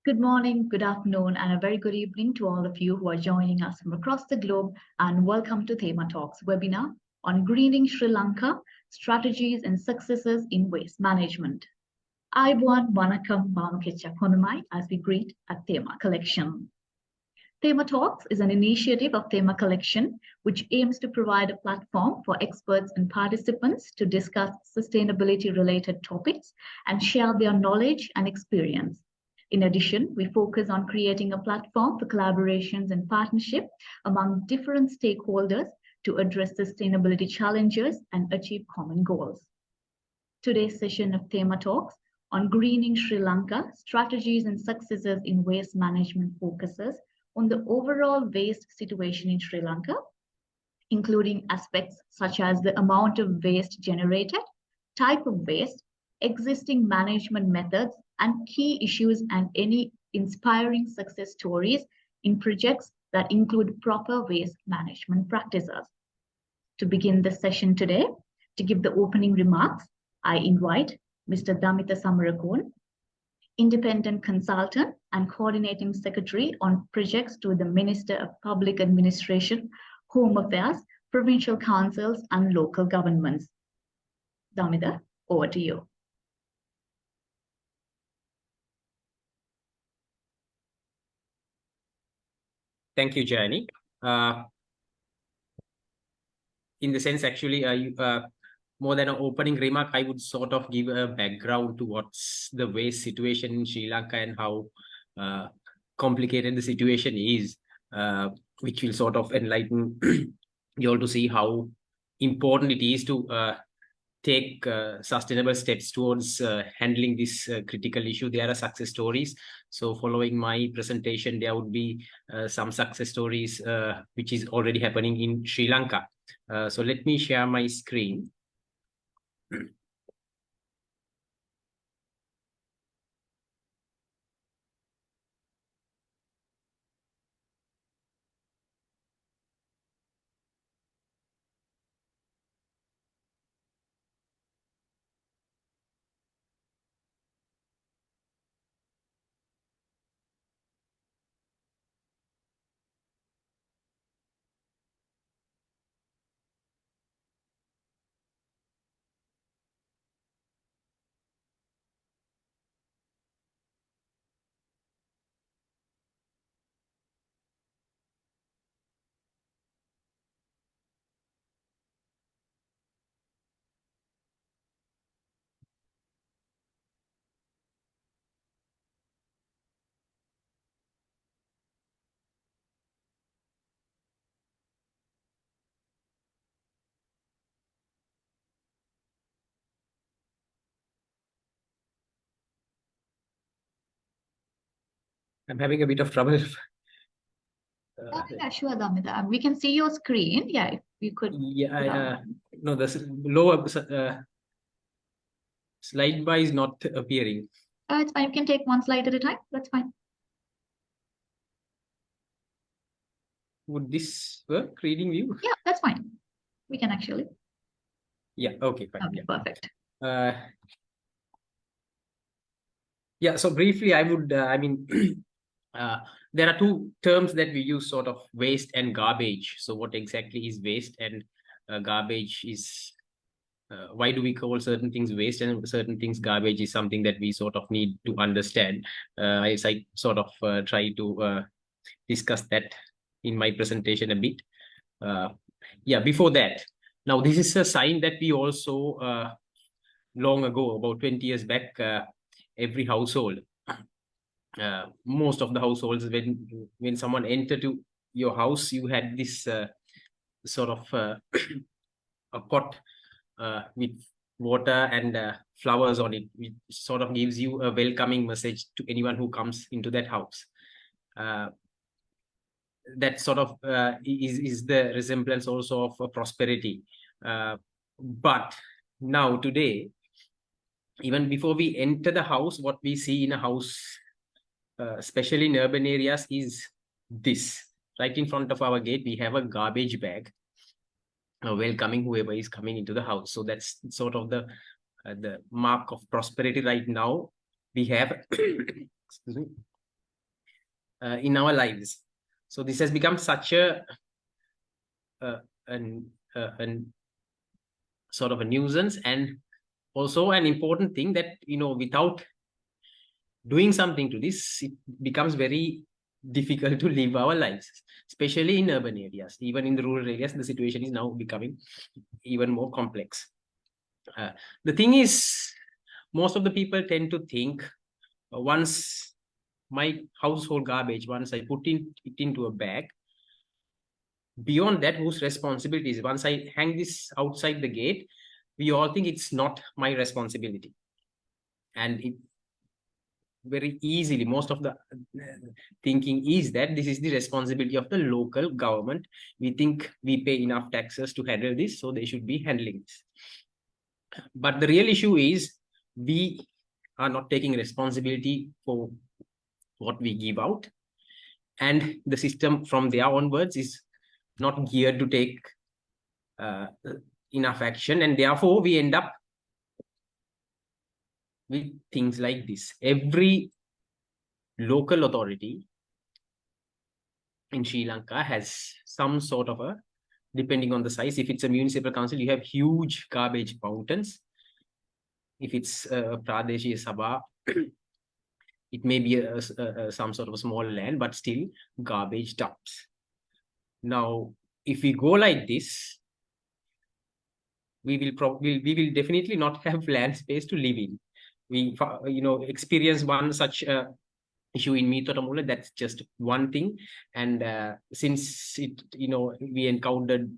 Good morning, good afternoon, and a very good evening to all of you who are joining us from across the globe, and welcome to Thema Talks webinar on greening Sri Lanka, strategies and successes in waste management. Ayubowan Wanakam Bamakecha Konumai as we greet at Thema Collection. Thema Talks is an initiative of Thema Collection, which aims to provide a platform for experts and participants to discuss sustainability-related topics and share their knowledge and experience. In addition, we focus on creating a platform for collaborations and partnership among different stakeholders to address sustainability challenges and achieve common goals. Today's session of Thema Talks on greening Sri Lanka, strategies and successes in waste management focuses on the overall waste situation in Sri Lanka, including aspects such as the amount of waste generated, type of waste, existing management methods, and key issues and any inspiring success stories in projects that include proper waste management practices. To begin the session today, to give the opening remarks, I invite Mr. Damitha Samarakon, Independent Consultant and Coordinating Secretary on projects to the Minister of Public Administration, Home Affairs, Provincial Councils, and Local Governments. Damitha, over to you. Thank you, Jani. In the sense, actually, more than an opening remark, I would sort of give a background to what's the waste situation in Sri Lanka and how complicated the situation is, which will sort of enlighten you all to see how important it is to take sustainable steps towards handling this critical issue. There are success stories. So following my presentation, there would be some success stories which is already happening in Sri Lanka. So let me share my screen. I'm having a bit of trouble. Yeah, sure, Damitha. We can see your screen. Yeah, if you could. Yeah, no, the lower slide bar is not appearing. It's fine. You can take one slide at a time. That's fine. Would this work, reading view? Yeah, that's fine. We can actually. Yeah, okay, fine. Okay, Yeah. perfect. Yeah, so briefly, I would, there are two terms that we use, sort of waste and garbage. So what exactly is waste, and garbage is, why do we call certain things waste and certain things garbage is something that we sort of need to understand. As I sort of try to discuss that in my presentation a bit. Yeah, before that, now this is a sign that we also, long ago, about 20 years back, every household, most of the households, when someone entered to your house, you had this sort of a pot with water and flowers on it, which sort of gives you a welcoming message to anyone who comes into that house. That sort of is the resemblance also of prosperity. But now today, even before we enter the house, what we see in a house, especially in urban areas, is this. Right in front of our gate, we have a garbage bag welcoming whoever is coming into the house. So that's sort of the mark of prosperity right now. We have excuse me, in our lives. So this has become such a an sort of a nuisance, and also an important thing that, without doing something to this, it becomes very difficult to live our lives, especially in urban areas. Even in the rural areas, the situation is now becoming even more complex. The thing is, most of the people tend to think, once my household garbage, once I put it into a bag, beyond that, whose responsibility is? Once I hang this outside the gate, we all think it's not my responsibility. And it very easily, most of the thinking is that this is the responsibility of the local government. We think we pay enough taxes to handle this, so they should be handling this. But the real issue is, we are not taking responsibility for what we give out, and the system from there onwards is not geared to take enough action, and therefore we end up with things like this. Every local authority in Sri Lanka has some sort of a, depending on the size, if it's a municipal council, you have huge garbage mountains. If it's a Pradeshi Sabha, it may be some sort of a small land, but still garbage dumps. Now, if we go like this, we will definitely not have land space to live in. We experience one such issue in Mitotamula. That's just one thing, and since it we encountered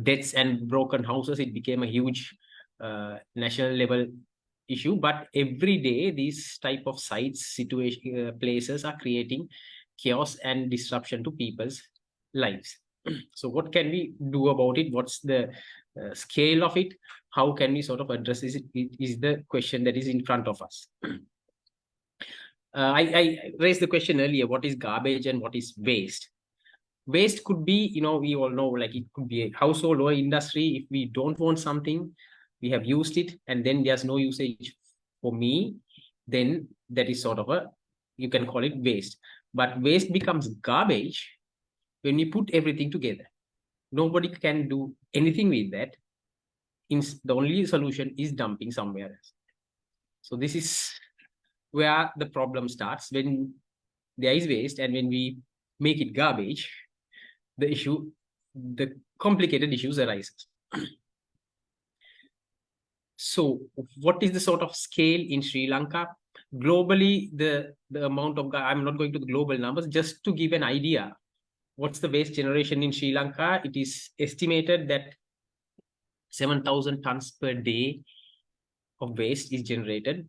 deaths and broken houses, it became a huge national level issue. But every day, these type of sites, places are creating chaos and disruption to people's lives. So what can we do about it? What's the scale of it? How can we sort of address this? It is the question that is in front of us. I raised the question earlier, what is garbage and what is waste? Waste could be, we all know, like it could be a household or industry. If we don't want something, we have used it, and then there's no usage for me, then that is sort of you can call it waste. But waste becomes garbage when we put everything together. Nobody can do anything with that. The only solution is dumping somewhere else. So this is where the problem starts. When there is waste and when we make it garbage, the complicated issues arises. So what is the sort of scale in Sri Lanka? Globally, the amount of, I'm not going to the global numbers, just to give an idea, what's the waste generation in Sri Lanka? It is estimated that 7,000 tons per day of waste is generated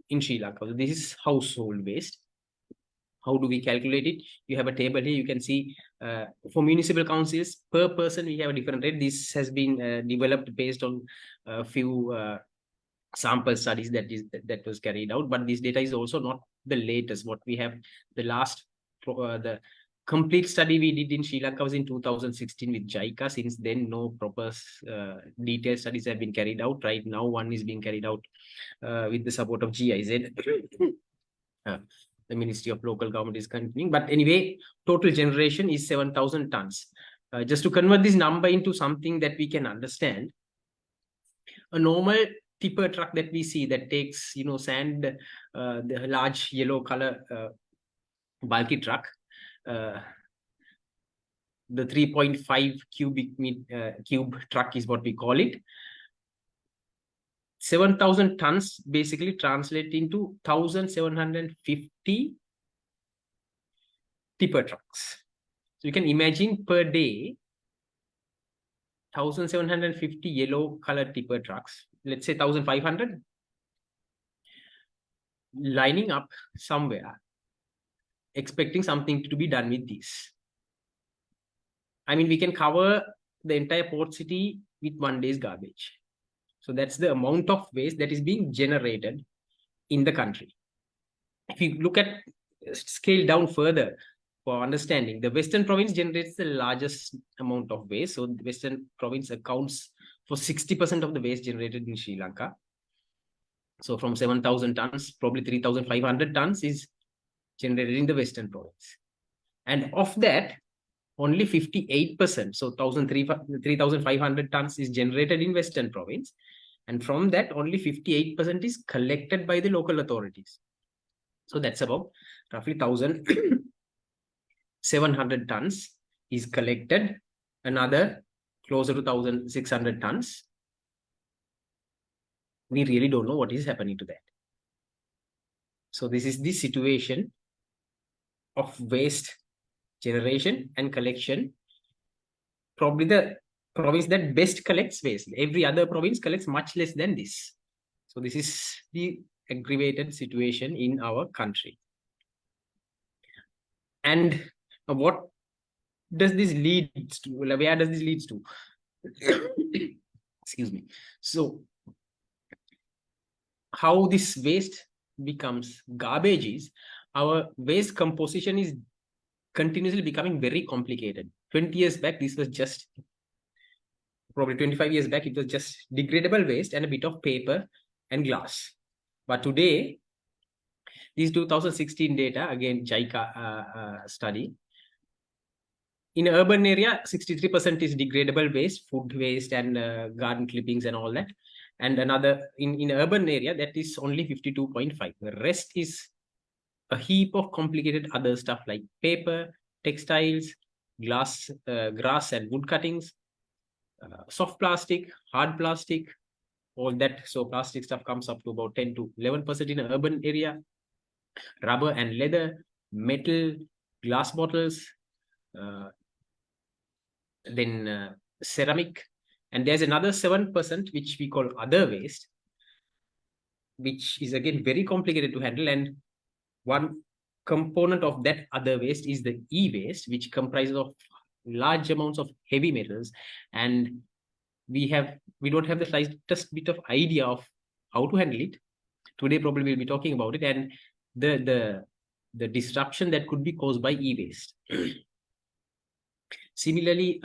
in Sri Lanka. So this is household waste. How do we calculate it? You have a table here. You can see for municipal councils, per person, we have a different rate. This has been developed based on a few sample studies that was carried out. But this data is also not the latest. What we have, the last, the complete study we did in Sri Lanka was in 2016 with JICA. Since then, no proper detailed studies have been carried out. Right now, one is being carried out with the support of GIZ. The Ministry of Local Government is continuing. But anyway, total generation is 7,000 tons. Just to convert this number into something that we can understand, a normal tipper truck that we see that takes, sand, the large yellow color bulky truck, the 3.5 cube truck is what we call it. 7,000 tons basically translate into 1,750 tipper trucks. So you can imagine per day, 1,750 yellow colored tipper trucks, let's say 1,500, lining up somewhere, expecting something to be done with this. I mean, we can cover the entire port city with one day's garbage. So that's the amount of waste that is being generated in the country. If you look at scale down further for understanding, the Western province generates the largest amount of waste. So the Western province accounts for 60% of the waste generated in Sri Lanka. So from 7,000 tons, probably 3,500 tons is generated in the Western province. And of that, only 58%, so 3,500 tons is generated in Western province. And from that, only 58% is collected by the local authorities. So that's about roughly 1,700 tons is collected. Another closer to 1,600 tons. We really don't know what is happening to that. So this is the situation of waste generation and collection. Probably the province that best collects waste. Every other province collects much less than this. So this is the aggravated situation in our country. And what does this lead to? Where does this lead to? Excuse me. So how this waste becomes garbage is, our waste composition is continuously becoming very complicated. 20 years back, this was just, probably 25 years back, it was just degradable waste and a bit of paper and glass. But today, this 2016 data, again, JICA study, in urban area, 63% is degradable waste, food waste and garden clippings and all that. And another, in urban area, that is only 52.5. The rest is a heap of complicated other stuff like paper, textiles, glass, grass and wood cuttings, soft plastic, hard plastic, all that. So plastic stuff comes up to about 10 to 11% in an urban area. Rubber and leather, metal, glass bottles, then ceramic, and there's another 7% which we call other waste, which is again very complicated to handle. And one component of that other waste is the e-waste, which comprises of large amounts of heavy metals, and we don't have the slightest bit of idea of how to handle it. Today probably we'll be talking about it, and the disruption that could be caused by e-waste. Similarly,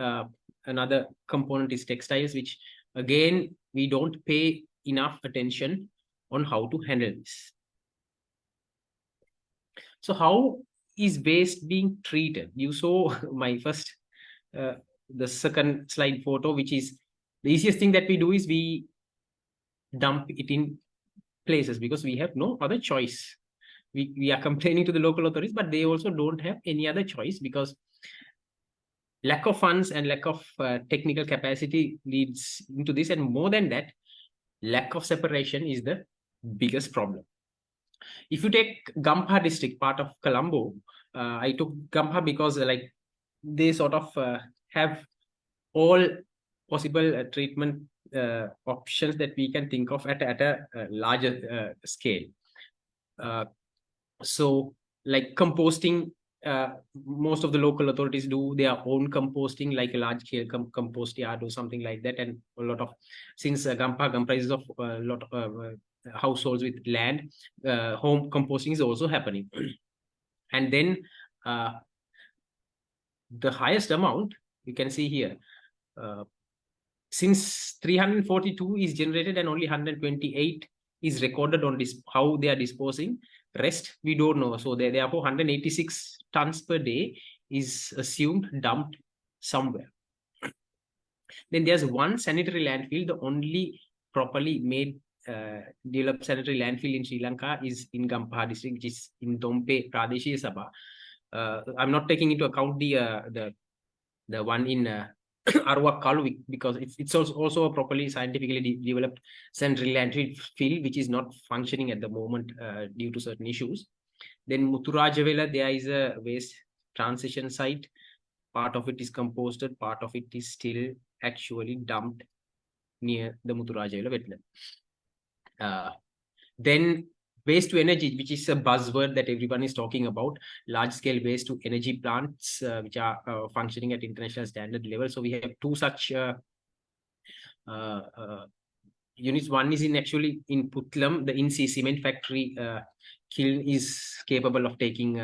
another component is textiles, which again we don't pay enough attention on how to handle this. So how is waste being treated? You saw my first, the second slide photo, which is the easiest thing that we do is we dump it in places because we have no other choice. We are complaining to the local authorities, but they also don't have any other choice because lack of funds and lack of technical capacity leads into this. And more than that, lack of separation is the biggest problem. If you take Gampha district, part of Colombo, I took Gampha because like they sort of have all possible treatment options that we can think of at a larger scale. So like composting, most of the local authorities do their own composting, like a large scale compost yard or something like that. And a lot of, since Gampha comprises of a lot of households with land, home composting is also happening. And then the highest amount you can see here, since 342 is generated and only 128 is recorded on this, how they are disposing. Rest we don't know. So therefore 186 tons per day is assumed dumped somewhere. Then there's one sanitary landfill, the only properly made developed sanitary landfill in Sri Lanka is in Gampha district, which is in Dompe Pradeshiya Sabha. I'm not taking into account the one in Arwak Kaluvik, because it's also a properly scientifically developed sanitary landfill which is not functioning at the moment due to certain issues. Then Muthurajavela, there is a waste transition site. Part of it is composted, part of it is still actually dumped near the Muthurajavela wetland. Then waste to energy, which is a buzzword that everyone is talking about. Large scale waste to energy plants which are functioning at international standard level. So we have two such units. One is actually in Putlam, the INSEE cement factory kiln is capable of taking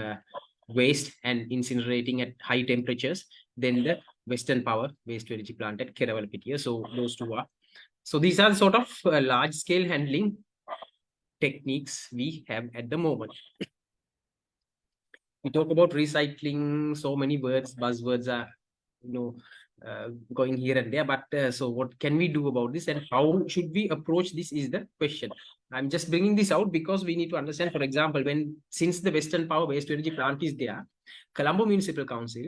waste and incinerating at high temperatures. Then the Western Power waste to energy plant at Kerawalapitiya. So those two are. So these are sort of large scale handling techniques we have at the moment. we talk about recycling, so many words, buzzwords are, going here and there. But so what can we do about this, and how should we approach this is the question. I'm just bringing this out because we need to understand, for example, since the Western Power Waste to Energy plant is there, Colombo Municipal Council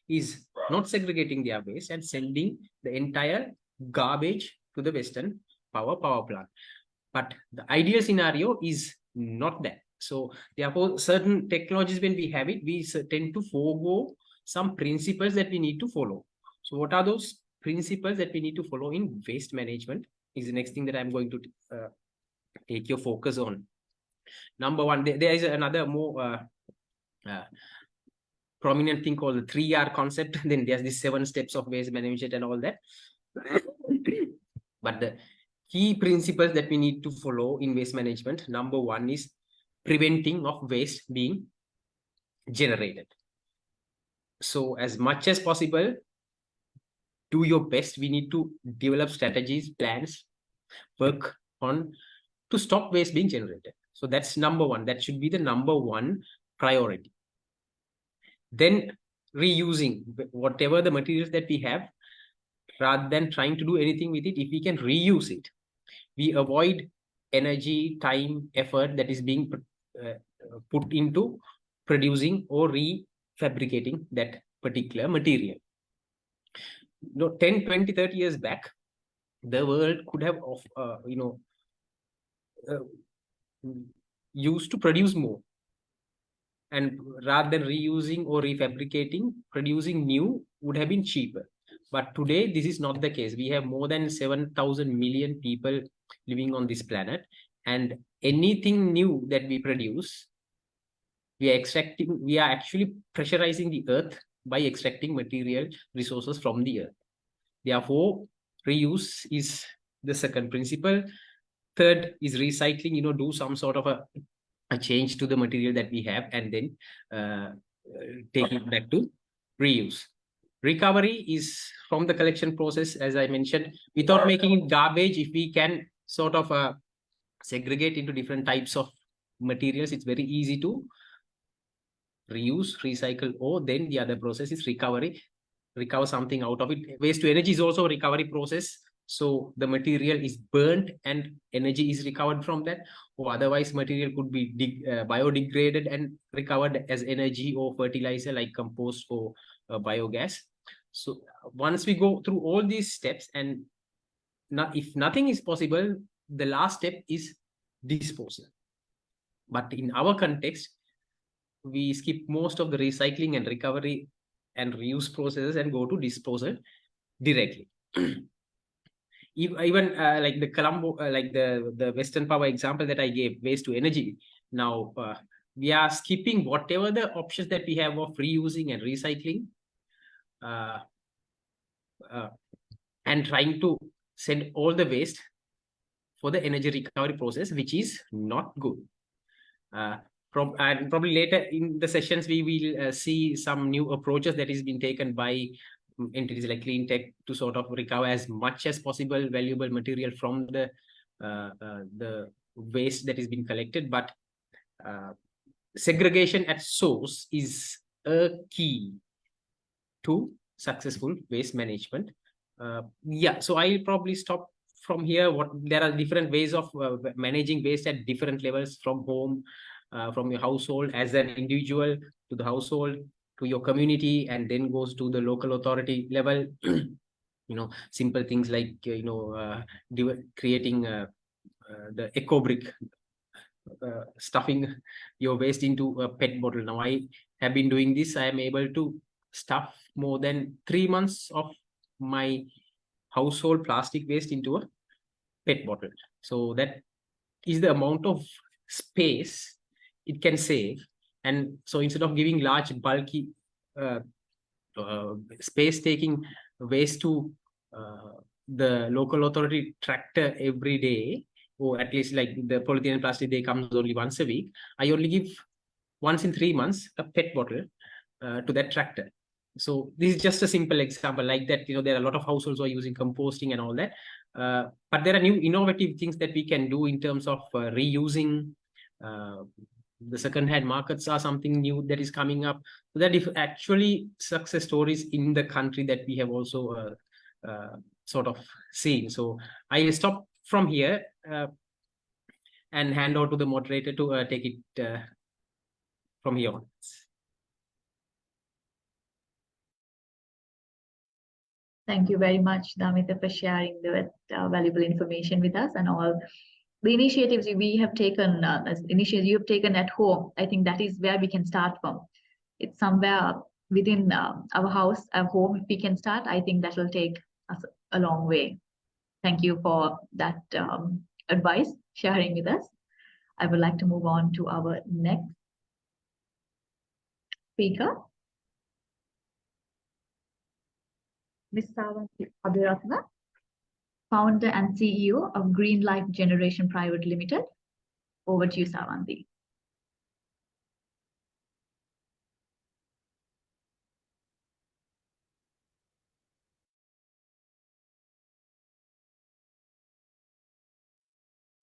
is not segregating their waste and sending the entire garbage to the Western Power plant. But the ideal scenario is not that. So therefore, certain technologies, when we have it, we tend to forego some principles that we need to follow. So what are those principles that we need to follow in waste management is the next thing that I'm going to take your focus on. Number one, there is another more prominent thing called the 3R concept. Then there's the 7 steps of waste management and all that. But the key principles that we need to follow in waste management, number one is preventing of waste being generated. So as much as possible, do your best. We need to develop strategies, plans, work on to stop waste being generated. So that's number one. That should be the number one priority. Then reusing whatever the materials that we have, rather than trying to do anything with it. If we can reuse it, we avoid energy, time, effort that is being put into producing or refabricating that particular material. 10, 20, 30 years back, the world could have used to produce more. And rather than reusing or refabricating, producing new would have been cheaper. But today, this is not the case. We have more than 7,000 million people living on this planet. And anything new that we produce, we are actually pressurizing the earth by extracting material resources from the earth. Therefore, reuse is the second principle. Third is recycling, do some sort of a change to the material that we have and then take it back to reuse. Recovery is from the collection process, as I mentioned, without making it garbage. If we can sort of segregate into different types of materials, it's very easy to reuse, recycle, or then the other process is recovery. Recover something out of it. Waste to energy is also a recovery process. So the material is burnt and energy is recovered from that, or otherwise material could be biodegraded and recovered as energy or fertilizer like compost or biogas. So once we go through all these steps, and if nothing is possible, the last step is disposal. But in our context, we skip most of the recycling and recovery and reuse processes and go to disposal directly. Even like the Colombo, like the Western Power example that I gave, waste to energy. Now we are skipping whatever the options that we have of reusing and recycling, and trying to send all the waste for the energy recovery process, which is not good. And probably later in the sessions, we will see some new approaches that is being taken by entities like clean tech to sort of recover as much as possible valuable material from the waste that is being collected. But segregation at source is a key to successful waste management. So I'll probably stop from here. There are different ways of managing waste at different levels, from home, from your household as an individual, to the household, to your community, and then goes to the local authority level. Simple things like creating the eco brick, stuffing your waste into a PET bottle. Now I have been doing this. I am able to stuff more than 3 months of my household plastic waste into a PET bottle. So that is the amount of space it can save. And so instead of giving large, bulky, space-taking waste to the local authority tractor every day, or at least like the polythene and plastic, they comes only once a week, I only give once in 3 months a PET bottle to that tractor. So this is just a simple example like that. There are a lot of households who are using composting and all that. But there are new innovative things that we can do in terms of reusing the second-hand markets are something new that is coming up. So that if actually success stories in the country that we have also sort of seen. So I stop from here and hand over to the moderator to take it from here on. Thank you very much, Damita, for sharing the valuable information with us and all the initiatives we have taken, as initiatives you have taken at home. I think that is where we can start from. It's somewhere within our house, our home. If we can start, I think that will take us a long way. Thank you for that advice sharing with us. I would like to move on to our next speaker, Ms. Savanthi Abhiratna, founder and CEO of Green Life Generation Private Limited. Over to you, Savanthi.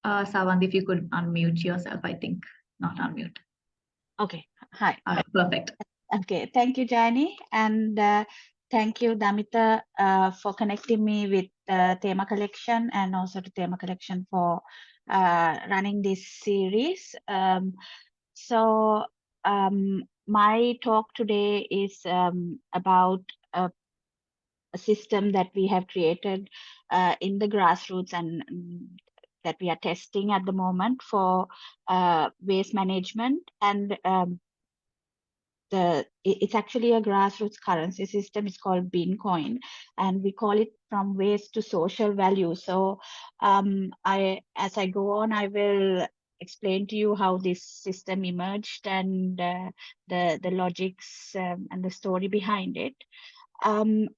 Savanthi, if you could unmute yourself, I think not unmute. Okay, hi. Perfect. Okay, thank you, Jani, and thank you, Damita, for connecting me with Thema Collection and also the Thema Collection for running this series. My talk today is about a system that we have created in the grassroots and that we are testing at the moment for waste management, and it's actually a grassroots currency system. It's called Bitcoin, and we call it from waste to social value. So as I go on, I will explain to you how this system emerged and the logics and the story behind it.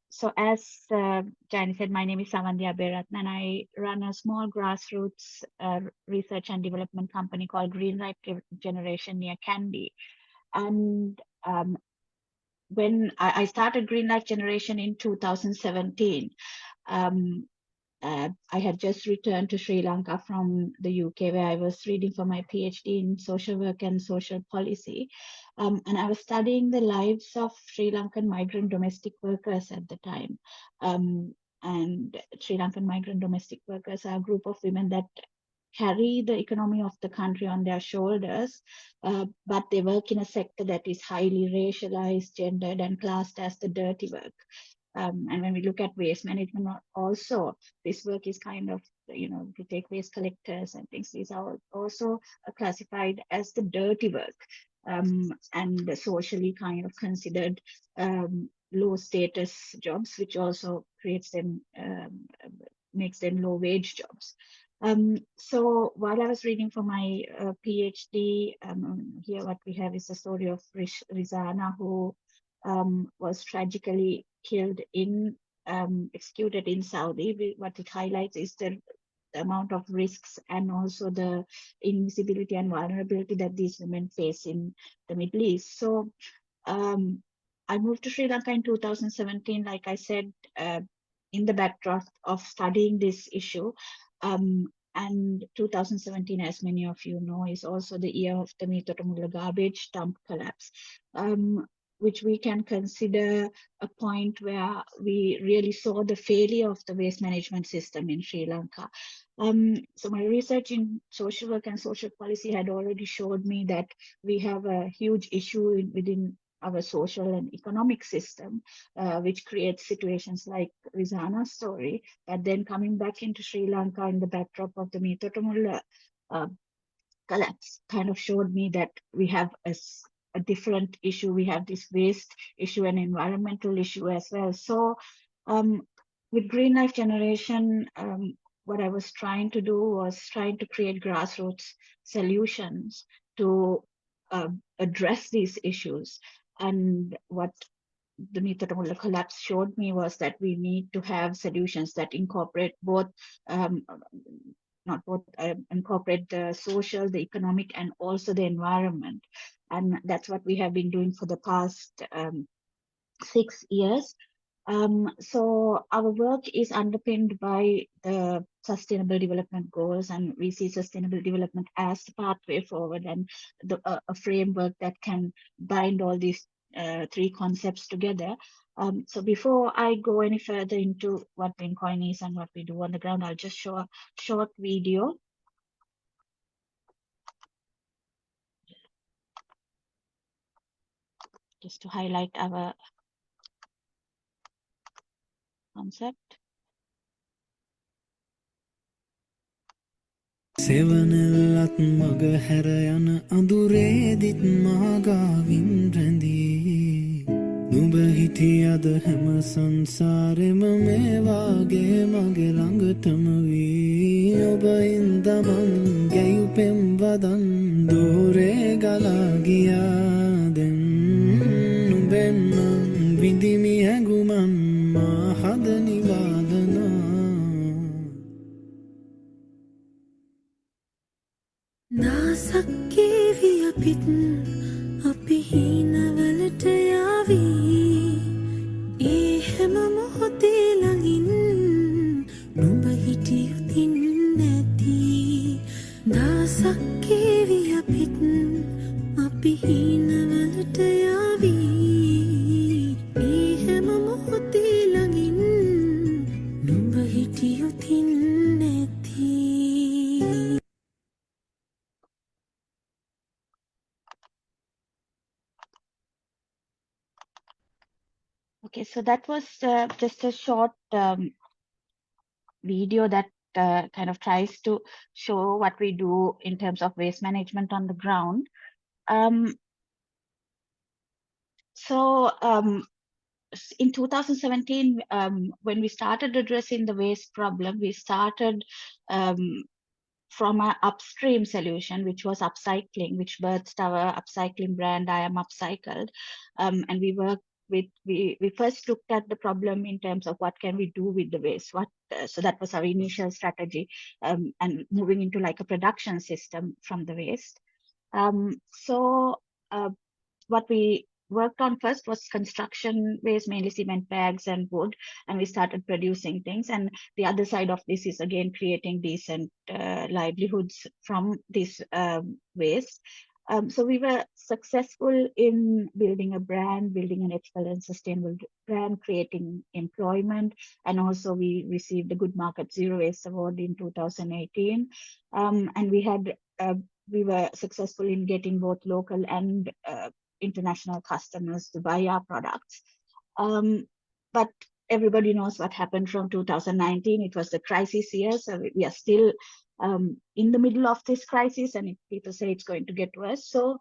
So as Jani said, my name is Savanthi Abhiratna, and I run a small grassroots research and development company called Green Life Generation near Kandy. And when I started Green Life Generation in 2017, I had just returned to Sri Lanka from the UK, where I was reading for my PhD in social work and social policy. And I was studying the lives of Sri Lankan migrant domestic workers at the time. And Sri Lankan migrant domestic workers are a group of women that carry the economy of the country on their shoulders, but they work in a sector that is highly racialized, gendered, and classed as the dirty work. And when we look at waste management also, this work is kind of, we take waste collectors and things, these are also classified as the dirty work, and socially kind of considered low status jobs, which also creates them, makes them low wage jobs. So while I was reading for my PhD, here what we have is the story of Rizana, who was tragically killed executed in Saudi. What it highlights is the amount of risks and also the invisibility and vulnerability that these women face in the Middle East. So I moved to Sri Lanka in 2017, like I said, in the backdrop of studying this issue. And 2017, as many of you know, is also the year of the Mitotamulla garbage dump collapse, which we can consider a point where we really saw the failure of the waste management system in Sri Lanka. So my research in social work and social policy had already showed me that we have a huge issue within our social and economic system, which creates situations like Rizana's story. But then coming back into Sri Lanka in the backdrop of the Mitotamulla collapse kind of showed me that we have a different issue. We have this waste issue and environmental issue as well. So with Green Life Generation, what I was trying to do was trying to create grassroots solutions to address these issues. And what the Mitotamulla collapse showed me was that we need to have solutions that incorporate both, incorporate the social, the economic, and also the environment. And that's what we have been doing for the past 6 years. So our work is underpinned by the Sustainable Development Goals, and we see sustainable development as the pathway forward and a framework that can bind all these three concepts together. So before I go any further into what Bitcoin is and what we do on the ground, I'll just show a short video just to highlight our concept. සෙවනල්ලත් මග හැර යන අඳුරේදිත් මාගාවින් රැඳී නුඹ හිටියද හැම සංසාරෙම මේවාගේ මගේ ළඟටම වී ඔබ ඉන්දමන් ගැයු පෙම් වදන් දෝරේ ගලා ගියාදෙන් නුඹෙන් මං විඳිමි හැඟුමන් මා හද නිවාදනා නාසක්කේවිය පිත් අපි හීනවලට යාවී ඒ හැම මොහොතේ ළඟින් නුඹ හිටියුතින් නැති නාසක්කේවිය පිත් අපි හීනවලට යාවී ඒ හැම මොහොතේ ළඟින් නුඹ හිටියුතින් නැති Okay, so that was just a short video that kind of tries to show what we do in terms of waste management on the ground. In 2017, when we started addressing the waste problem, we started from an upstream solution, which was upcycling, which birthed our upcycling brand, I Am Upcycled. And we first looked at the problem in terms of what can we do with the waste. So that was our initial strategy, and moving into like a production system from the waste. What we worked on first was construction waste, mainly cement bags and wood, and we started producing things. And the other side of this is again creating decent livelihoods from this waste. So we were successful in building a brand, building an ethical and sustainable brand, creating employment, and also we received the Good Market Zero Waste Award in 2018. And we were successful in getting both local and international customers to buy our products. But everybody knows what happened from 2019. It was the crisis year, so we are still in the middle of this crisis, and people say it's going to get worse. So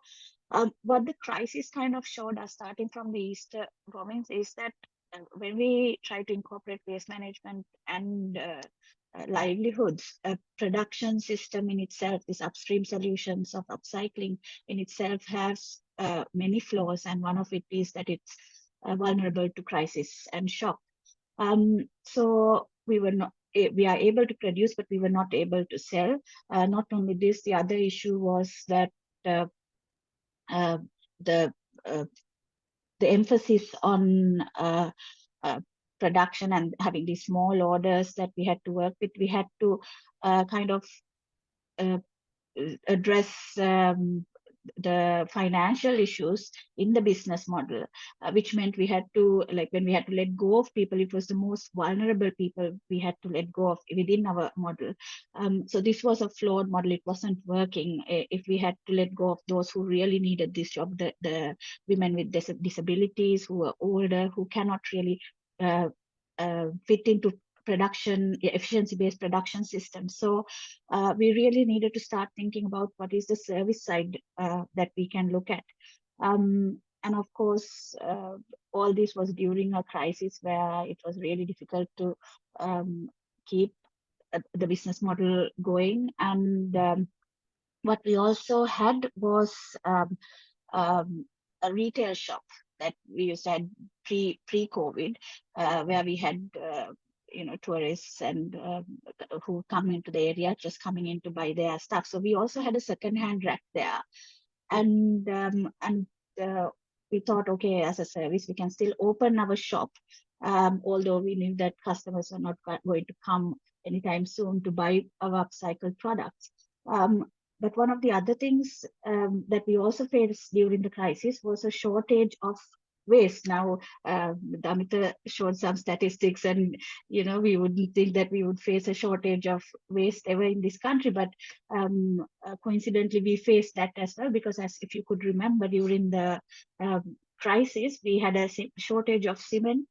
what the crisis kind of showed us, starting from the East province, is that when we try to incorporate waste management and livelihoods, a production system in itself, this upstream solutions of upcycling in itself has many flaws, and one of it is that it's vulnerable to crisis and shock. So we are able to produce, but we were not able to sell. Not only this, the other issue was that the emphasis on production and having these small orders that we had to work with, we had to kind of address the financial issues in the business model, which meant we had to, like when we had to let go of people, it was the most vulnerable people we had to let go of within our model. So this was a flawed model. It wasn't working. If we had to let go of those who really needed this job, the women with disabilities, who are older, who cannot really fit into production, efficiency-based production systems. So we really needed to start thinking about what is the service side that we can look at. And of course, all this was during a crisis where it was really difficult to keep the business model going. And what we also had was a retail shop that we used to have pre-COVID, where we had tourists and who come into the area, just coming in to buy their stuff. So we also had a second-hand rack there, and we thought, okay, as a service, we can still open our shop although we knew that customers are not going to come anytime soon to buy our upcycled products. But one of the other things that we also faced during the crisis was a shortage of waste. Now, Damita showed some statistics, and we wouldn't think that we would face a shortage of waste ever in this country, but coincidentally, we faced that as well, because as if you could remember, during the crisis, we had a shortage of cement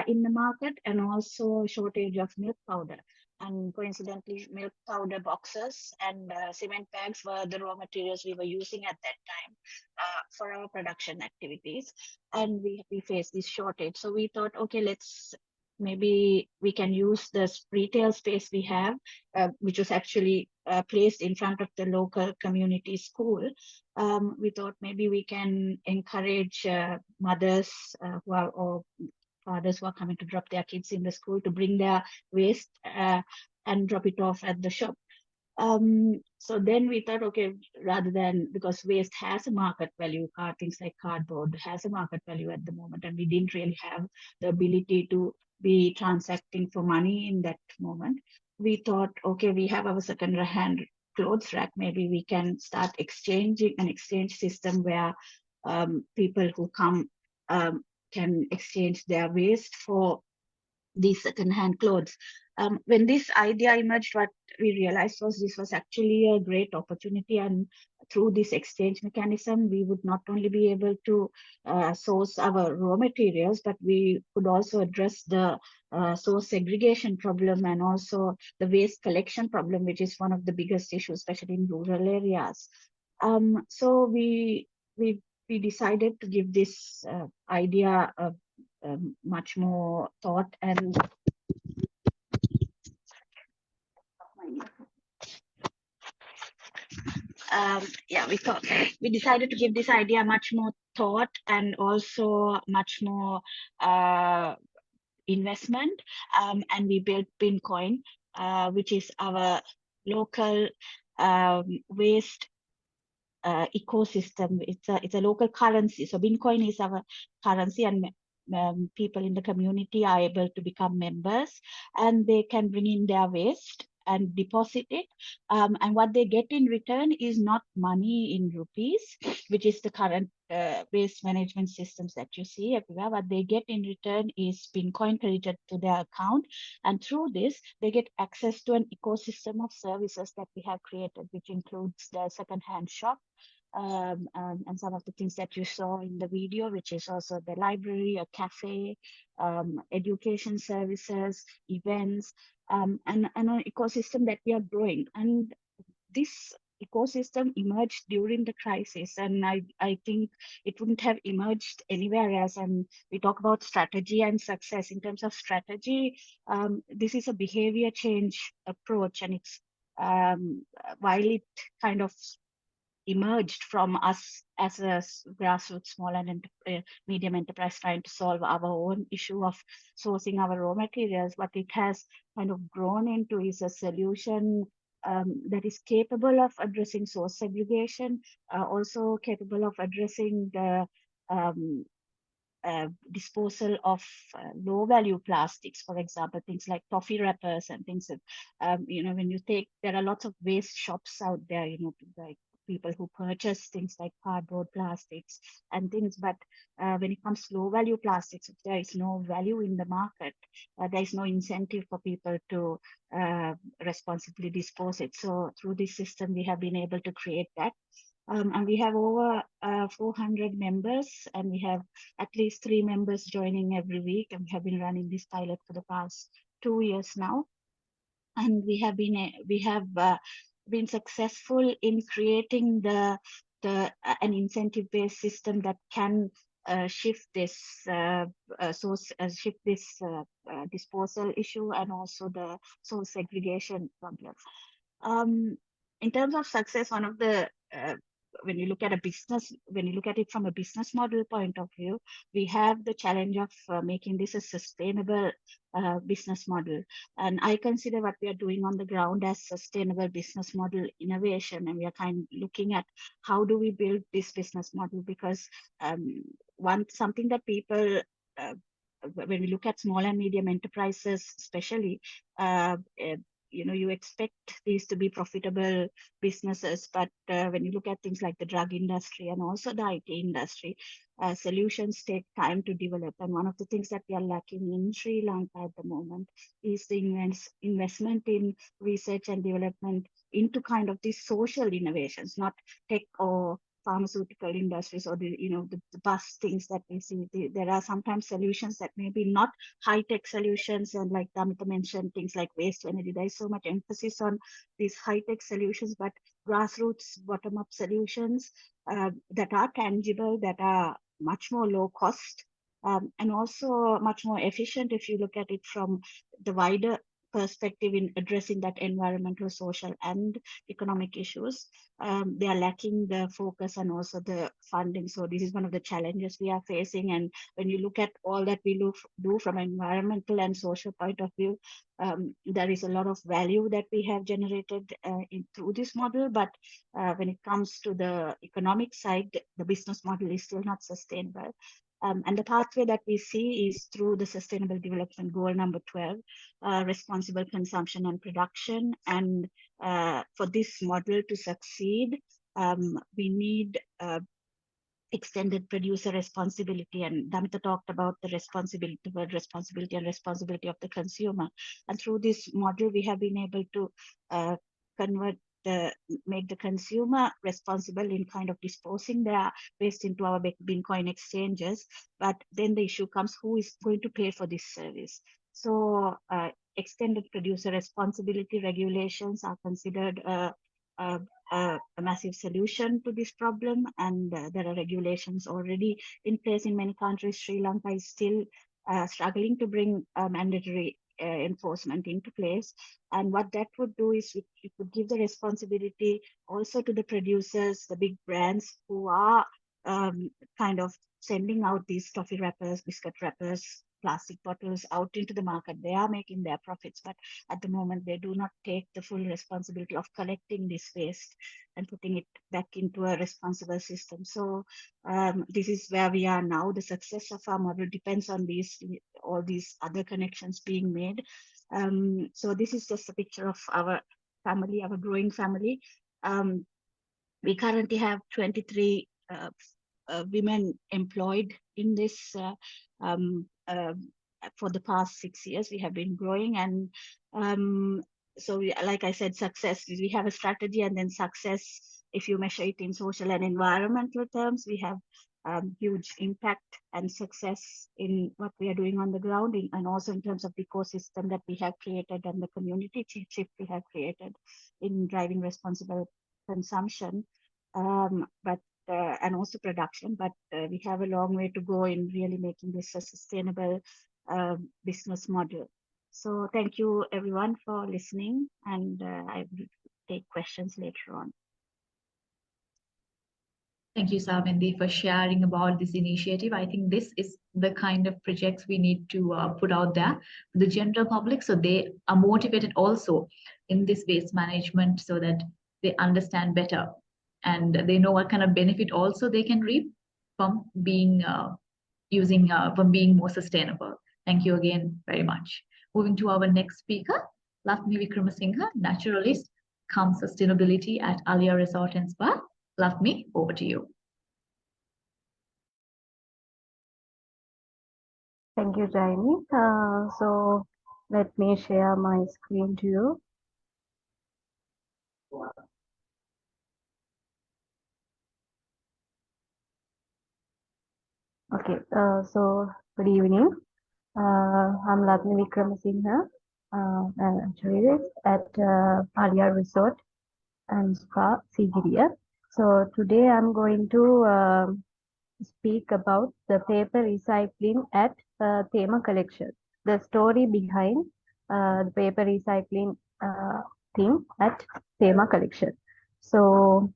in the market, and also shortage of milk powder. And coincidentally, milk powder boxes and cement bags were the raw materials we were using at that time for our production activities. And we faced this shortage. So we thought, okay, maybe we can use this retail space we have, which was actually placed in front of the local community school. We thought maybe we can encourage mothers who are, or fathers who are coming to drop their kids in the school, to bring their waste and drop it off at the shop. So then we thought, okay, rather than, because waste has a market value, things like cardboard has a market value at the moment, and we didn't really have the ability to be transacting for money in that moment. We thought, okay, we have our second-hand clothes rack. Maybe we can start exchanging an exchange system where people who come can exchange their waste for these second-hand clothes. When this idea emerged, what we realized was this was actually a great opportunity, and through this exchange mechanism, we would not only be able to source our raw materials, but we could also address the source segregation problem, and also the waste collection problem, which is one of the biggest issues, especially in rural areas. So we decided to give this idea a much more thought, and we decided to give this idea much more thought, and also much more investment, and we built Pincoin, which is our local waste ecosystem. It's a local currency. So Bitcoin is our currency, and people in the community are able to become members, and they can bring in their waste and deposit it. And what they get in return is not money in rupees, which is the current waste management systems that you see everywhere. What they get in return is Bitcoin credited to their account. And through this, they get access to an ecosystem of services that we have created, which includes the second-hand shop, and some of the things that you saw in the video, which is also the library, a cafe, education services, events, and an ecosystem that we are growing. And this ecosystem emerged during the crisis, and I think it wouldn't have emerged anywhere else. And we talk about strategy and success. In terms of strategy, this is a behavior change approach, and it's while it kind of emerged from us as a grassroots small and medium enterprise trying to solve our own issue of sourcing our raw materials, what it has kind of grown into is a solution that is capable of addressing source segregation, also capable of addressing the disposal of low value plastics, for example, things like toffee wrappers and things that, when you take, there are lots of waste shops out there, like people who purchase things like cardboard, plastics and things. But when it comes to low value plastics, if there is no value in the market, there is no incentive for people to responsibly dispose it. So through this system, we have been able to create that. And we have over 400 members, and we have at least 3 members joining every week. And we have been running this pilot for the past 2 years now. And we have been successful in creating an incentive-based system that can shift this disposal issue, and also the source segregation problem. In terms of success, one of the when you look at it from a business model point of view, we have the challenge of making this a sustainable business model. And I consider what we are doing on the ground as sustainable business model innovation. And we are kind of looking at how do we build this business model, because something that people when we look at small and medium enterprises, especially, you expect these to be profitable businesses, but when you look at things like the drug industry and also the IT industry, solutions take time to develop. And one of the things that we are lacking in Sri Lanka at the moment is the investment in research and development into kind of these social innovations, not tech or pharmaceutical industries or the bus things that we see. There are sometimes solutions that may be not high-tech solutions, and like Damita mentioned, things like waste energy. There is so much emphasis on these high-tech solutions, but grassroots, bottom-up solutions that are tangible, that are much more low cost, and also much more efficient if you look at it from the wider perspective in addressing that environmental, social, and economic issues. They are lacking the focus and also the funding. So this is one of the challenges we are facing. And when you look at all that we do from an environmental and social point of view, there is a lot of value that we have generated through this model. But when it comes to the economic side, the business model is still not sustainable. And the pathway that we see is through the Sustainable Development Goal number 12, responsible consumption and production. And for this model to succeed, we need extended producer responsibility. And Damita talked about the word responsibility and responsibility of the consumer. And through this model, we have been able to make the consumer responsible in kind of disposing their waste into our Bitcoin exchanges. But then the issue comes, who is going to pay for this service? So extended producer responsibility regulations are considered a massive solution to this problem, and there are regulations already in place in many countries. Sri Lanka is still struggling to bring mandatory enforcement into place. And what that would do is it would give the responsibility also to the producers, the big brands who are kind of sending out these toffee wrappers, biscuit wrappers, plastic bottles out into the market. They are making their profits, but at the moment they do not take the full responsibility of collecting this waste and putting it back into a responsible system. So this is where we are now. The success of our model depends on all these other connections being made. So this is just a picture of our family, our growing family. We currently have 23 women employed in this. For the past 6 years, we have been growing, and so like I said, success, we have a strategy, and then success, if you measure it in social and environmental terms, we have huge impact and success in what we are doing on the ground, and also in terms of the ecosystem that we have created and the community shift we have created in driving responsible consumption, and also production. But we have a long way to go in really making this a sustainable business model. So thank you everyone for listening, and I will take questions later on. Thank you, Savindi, for sharing about this initiative. I think this is the kind of projects we need to put out there for the general public, so they are motivated also in this waste management, so that they understand better and they know what kind of benefit also they can reap from being from being more sustainable. Thank you again very much. Moving to our next speaker, Lavni Vikramasinghe, naturalist, cum sustainability at Alia Resort and Spa. Lavni, over to you. Thank you, Jaime. So let me share my screen to you. Okay, so good evening. I'm Lavni Vikramasinghe, naturalist at Alia Resort and Spa, Sigiriya. So today I'm going to speak about the paper recycling at Thema collection, the story behind the paper recycling thing at Thema collection. So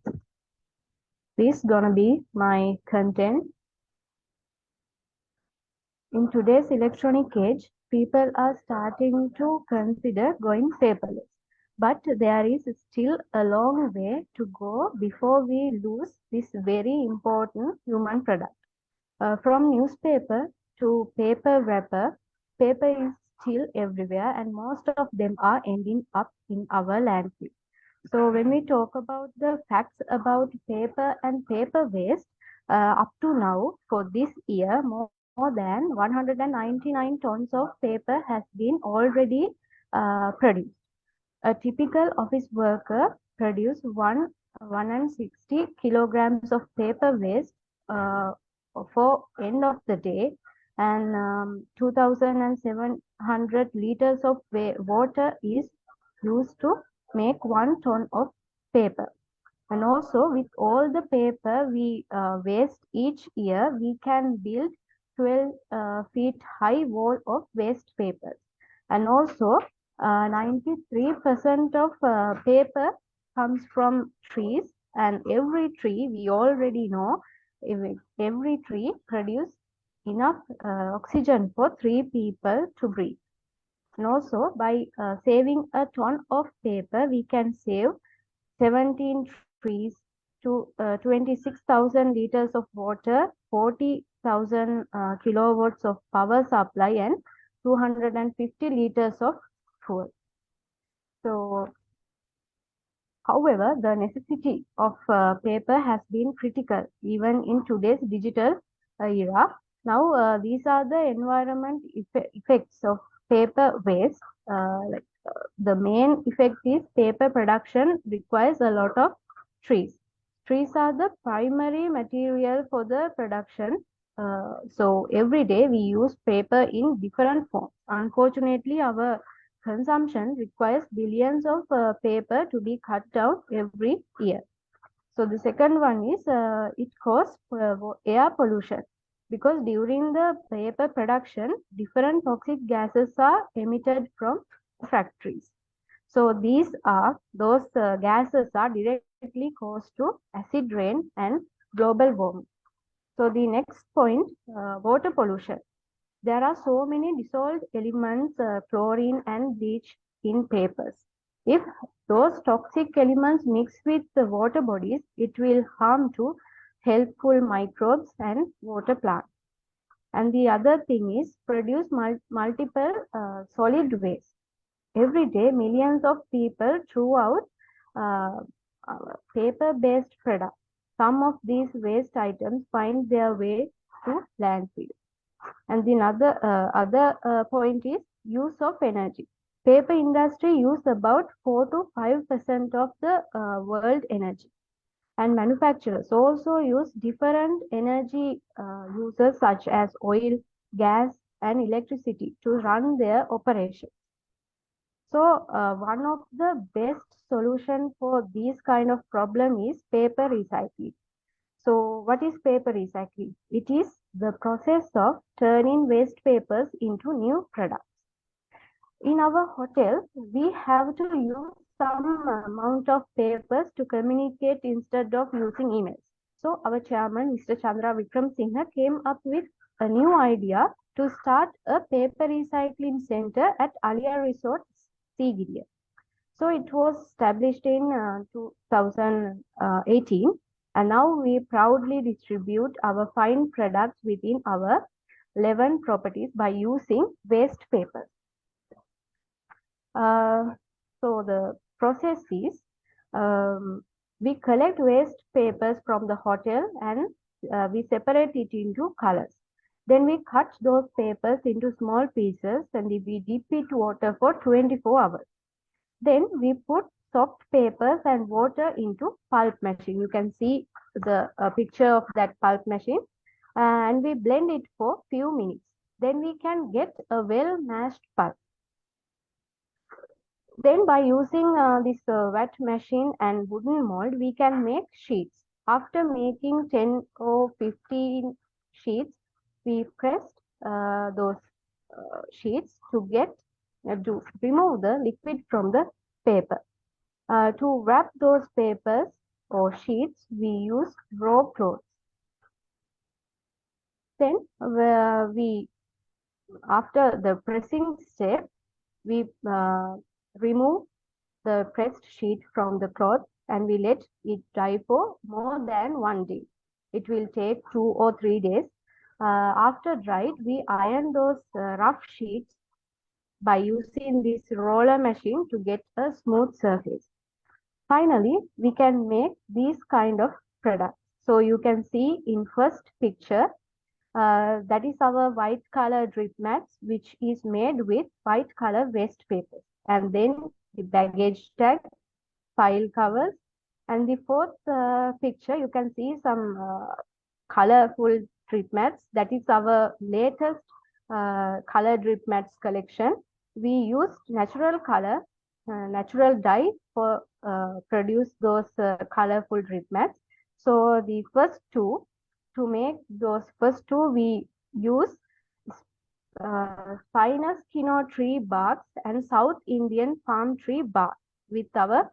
this is gonna be my content. In today's electronic age, people are starting to consider going paperless. But there is still a long way to go before we lose this very important human product. From newspaper to paper wrapper, paper is still everywhere and most of them are ending up in our landfill. So when we talk about the facts about paper and paper waste, up to now for this year, more than 199 tons of paper has been already produced. A typical office worker produces 160 kilograms of paper waste uh, for end of the day, and 2,700 liters of water is used to make 1 ton of paper. And also with all the paper we waste each year, we can build 12 feet high wall of waste papers. And also 93% of paper comes from trees, and every tree we already know every tree produce enough oxygen for 3 people to breathe. And also by saving a ton of paper, we can save 17 trees to 26,000 liters of water, 40,000 kilowatts of power supply, and 250 liters of fuel. So, however, the necessity of paper has been critical even in today's digital era. Now, these are the environment effects of paper waste. The main effect is paper production requires a lot of trees. Trees are the primary material for the production. So every day we use paper in different forms. Unfortunately, our consumption requires billions of paper to be cut down every year. So the second one is it causes air pollution, because during the paper production, different toxic gases are emitted from factories. So those gases are directly caused to acid rain and global warming. So the next point, water pollution. There are so many dissolved elements, chlorine and bleach in papers. If those toxic elements mix with the water bodies, it will harm to helpful microbes and water plants. And the other thing is produce multiple solid waste. Every day, millions of people throw out uh, paper-based products. Some of these waste items find their way to landfill. And the other point is use of energy. Paper industry use about 4 to 5% of the world energy. And manufacturers also use different energy uses such as oil, gas, and electricity to run their operations. So one of the best solution for this kind of problem is paper recycling. So what is paper recycling? It is the process of turning waste papers into new products. In our hotel, we have to use some amount of papers to communicate instead of using emails. So our chairman, Mr. Chandra Vikram Singha, came up with a new idea to start a paper recycling center at Alia Resort, Sigiriya. So it was established in 2018, and now we proudly distribute our fine products within our 11 properties by using waste papers. So the process is we collect waste papers from the hotel and we separate it into colors. Then we cut those papers into small pieces and we dip it water for 24 hours. Then we put soft papers and water into pulp machine. You can see the picture of that pulp machine, and we blend it for few minutes. Then we can get a well mashed pulp. Then by using this wet machine and wooden mold, we can make sheets. After making 10 or 15 sheets, we pressed those sheets to remove the liquid from the paper. To wrap those papers or sheets, we use raw cloths. Then after the pressing step, we remove the pressed sheet from the cloth and we let it dry for more than 1 day. It will take 2 or 3 days. After dried, we iron those rough sheets by using this roller machine to get a smooth surface. Finally, we can make these kind of products. So you can see in first picture, that is our white color drip mats, which is made with white color waste paper. And then the baggage tag, file covers. And the fourth picture, you can see some colorful drip mats. That is our latest color drip mats collection. We used natural color, natural dye for produce those colorful drip mats. So the first two, to make those first two, we use finest kino tree barks and South Indian palm tree bark with our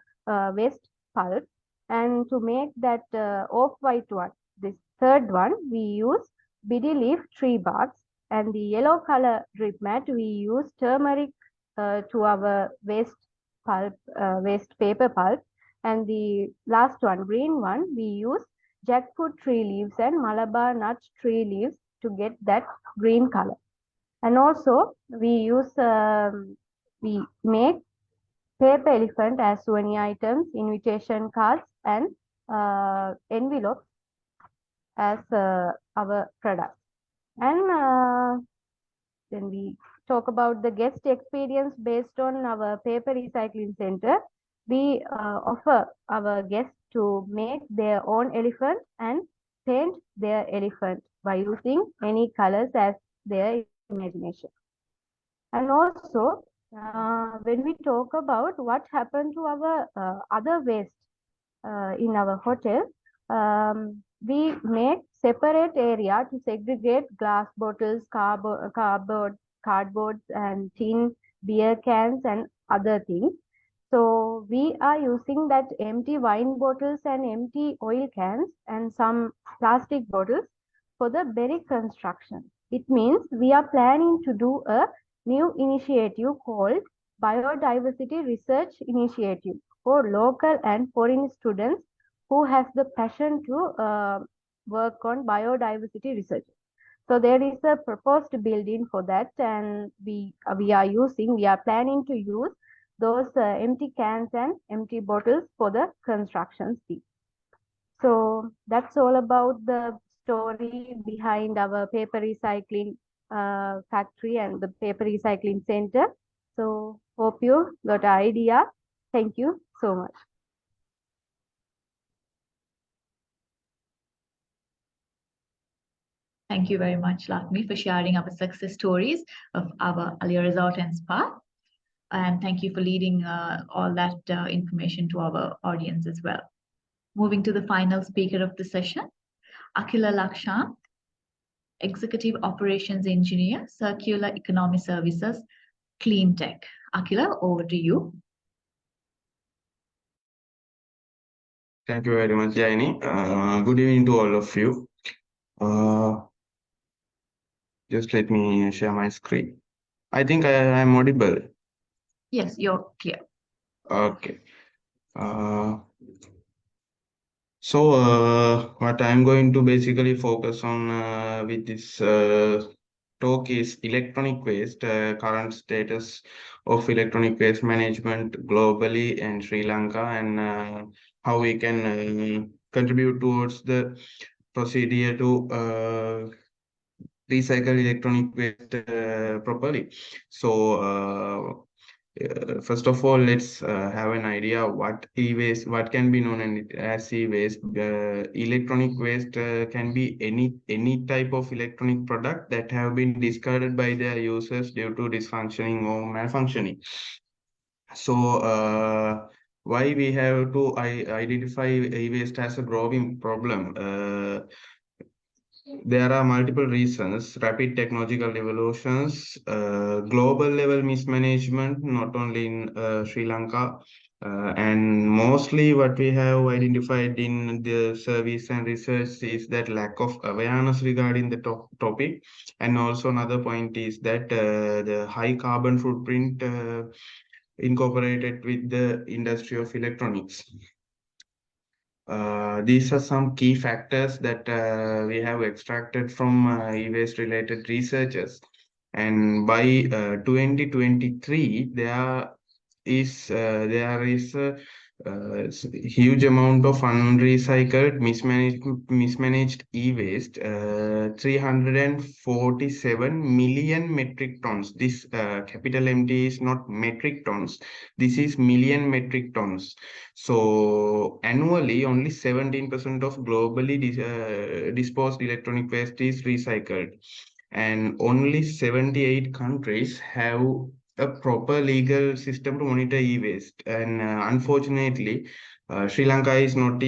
waste pulp. And to make that off-white one, this third one, we use biddy leaf tree barks. And the yellow color drip mat, we use turmeric to our waste pulp, waste paper pulp. And the last one, green one, we use jackfruit tree leaves and Malabar nut tree leaves to get that green color. And also we use we make paper elephant as souvenir items, invitation cards, and envelopes as our product. And then we talk about the guest experience based on our paper recycling center. We offer our guests to make their own elephant and paint their elephant by using any colors as their imagination. And also, when we talk about what happened to our other waste in our hotel, we make separate area to segregate glass bottles, cardboard, and tin, beer cans, and other things. So we are using that empty wine bottles and empty oil cans and some plastic bottles for the berry construction. It means we are planning to do a new initiative called Biodiversity Research Initiative for local and foreign students who has the passion to work on biodiversity research. So there is a proposed building for that, and we are planning to use those empty cans and empty bottles for the construction fee. So that's all about the story behind our paper recycling factory and the paper recycling center. So hope you got an idea. Thank you so much. Thank you very much, Lakmi, for sharing our success stories of our Alia Resort and Spa. And thank you for leading all that information to our audience as well. Moving to the final speaker of the session, Akila Lakshan, Executive Operations Engineer, Circular Economy Services, Clean Tech. Akila, over to you. Thank you very much, Jaini. Good evening to all of you. Just let me share my screen. I think I am audible. Yes, you're clear. Okay. So what I'm going to basically focus on with this talk is electronic waste, current status of electronic waste management globally and Sri Lanka, and how we can contribute towards the procedure to recycle electronic waste properly. So first of all, let's have an idea what e-waste, what can be known as e-waste. Electronic waste can be any type of electronic product that have been discarded by their users due to dysfunctioning or malfunctioning. So why we have to identify e-waste as a growing problem? There are multiple reasons: rapid technological evolutions, global level mismanagement, not only in Sri Lanka, and mostly what we have identified in the service and research is that lack of awareness regarding the topic. And also another point is that the high carbon footprint incorporated with the industry of electronics. These are some key factors that we have extracted from e-waste related researches. And by 2023, there is a huge amount of unrecycled, mismanaged e-waste, 347 million metric tons. This capital MT is not metric tons. This is million metric tons. So annually, only 17% of globally disposed electronic waste is recycled, and only 78 countries have a proper legal system to monitor e-waste. And unfortunately, Sri Lanka is not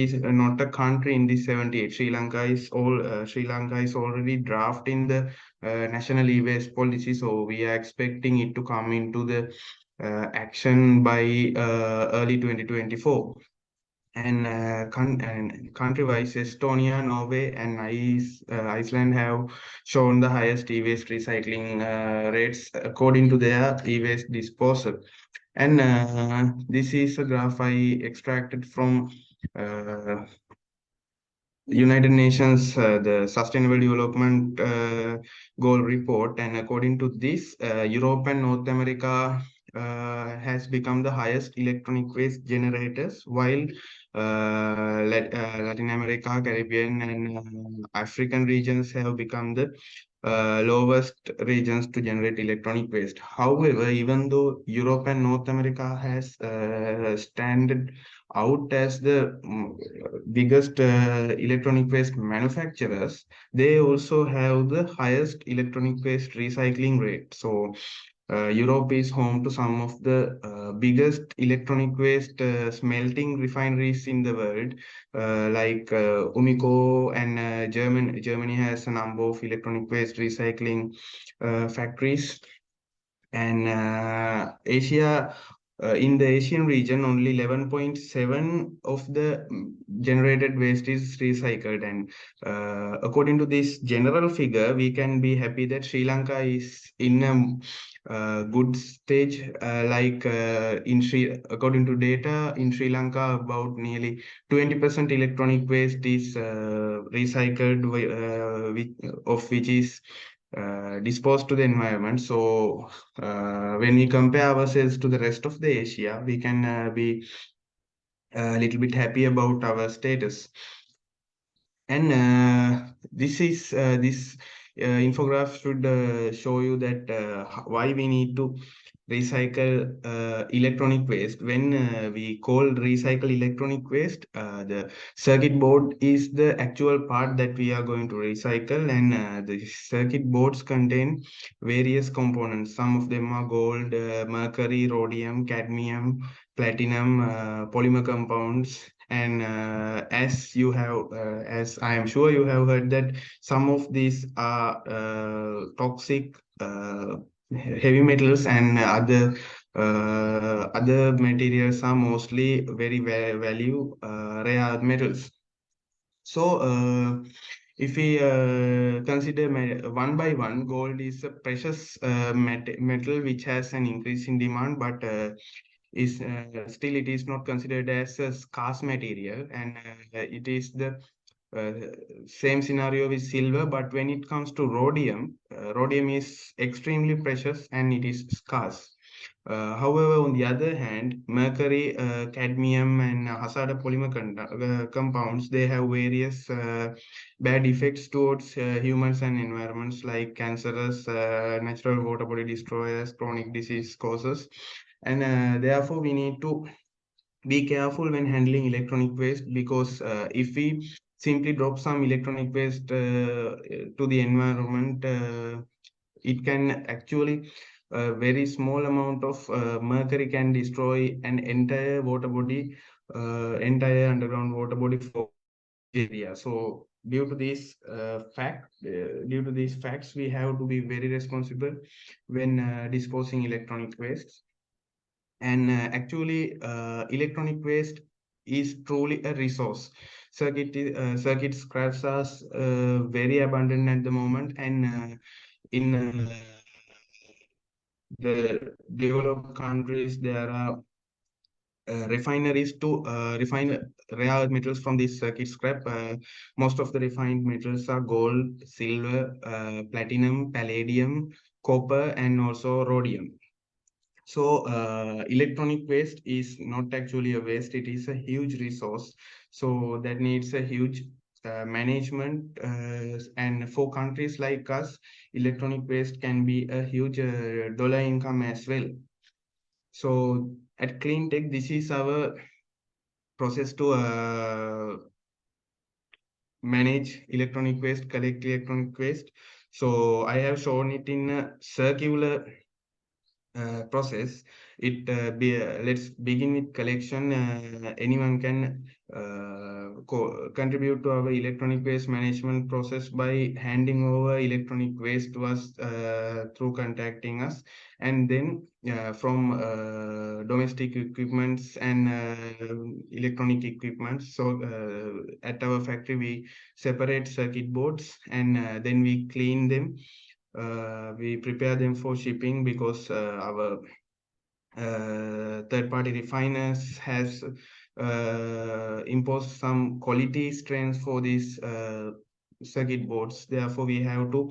a country in this 78. Sri Lanka is already drafting the national e-waste policy, so we are expecting it to come into the action by early 2024. And country-wise, Estonia, Norway, and Iceland have shown the highest e-waste recycling rates according to their e-waste disposal. And this is a graph I extracted from United Nations, the Sustainable Development Goal report, and according to this, Europe and North America has become the highest electronic waste generators, while Latin America, Caribbean, and African regions have become the lowest regions to generate electronic waste. However, even though Europe and North America has stand out as the biggest electronic waste manufacturers, they also have the highest electronic waste recycling rate. So Europe is home to some of the biggest electronic waste smelting refineries in the world, like Umico, and Germany has a number of electronic waste recycling factories. And in the Asian region, only 11.7 of the generated waste is recycled. And according to this general figure, we can be happy that Sri Lanka is in a good stage. According to data in Sri Lanka, about nearly 20% electronic waste is recycled, of which is disposed to the environment. So when we compare ourselves to the rest of the Asia, we can be a little bit happy about our status. And this infograph should show you that why we need to recycle electronic waste. When we call recycle electronic waste, the circuit board is the actual part that we are going to recycle, and the circuit boards contain various components. Some of them are gold, mercury, rhodium, cadmium, platinum, polymer compounds. And as I am sure you have heard, that some of these are toxic heavy metals, and other materials are mostly very value rare metals. So if we consider one by one, gold is a precious metal which has an increase in demand, but is still it is not considered as a scarce material. And it is the uh, same scenario with silver. But when it comes to rhodium, rhodium is extremely precious and it is scarce. However, on the other hand, mercury, cadmium, and hazardous polymer compounds, they have various bad effects towards humans and environments, like cancerous, natural water body destroyers, chronic disease causes. And therefore, we need to be careful when handling electronic waste, because if we simply drop some electronic waste to the environment, it can actually a very small amount of mercury can destroy an entire underground water body for area. So due to these facts, we have to be very responsible when disposing electronic waste. And actually, electronic waste is truly a resource. Circuit scraps are very abundant at the moment, and in the developed countries, there are refineries to refine rare metals from this circuit scrap. Most of the refined metals are gold, silver, platinum, palladium, copper, and also rhodium. So electronic waste is not actually a waste, it is a huge resource. So that needs a huge management, and for countries like us, electronic waste can be a huge dollar income as well. So at Clean Tech, this is our process to manage electronic waste, collect electronic waste. So I have shown it in a circular process. Let's begin with collection. Anyone can contribute to our electronic waste management process by handing over electronic waste to us through contacting us, and then from domestic equipments and electronic equipment. So at our factory we separate circuit boards, and then we clean them. We prepare them for shipping because our third-party refiners has imposed some quality strains for these circuit boards. Therefore, we have to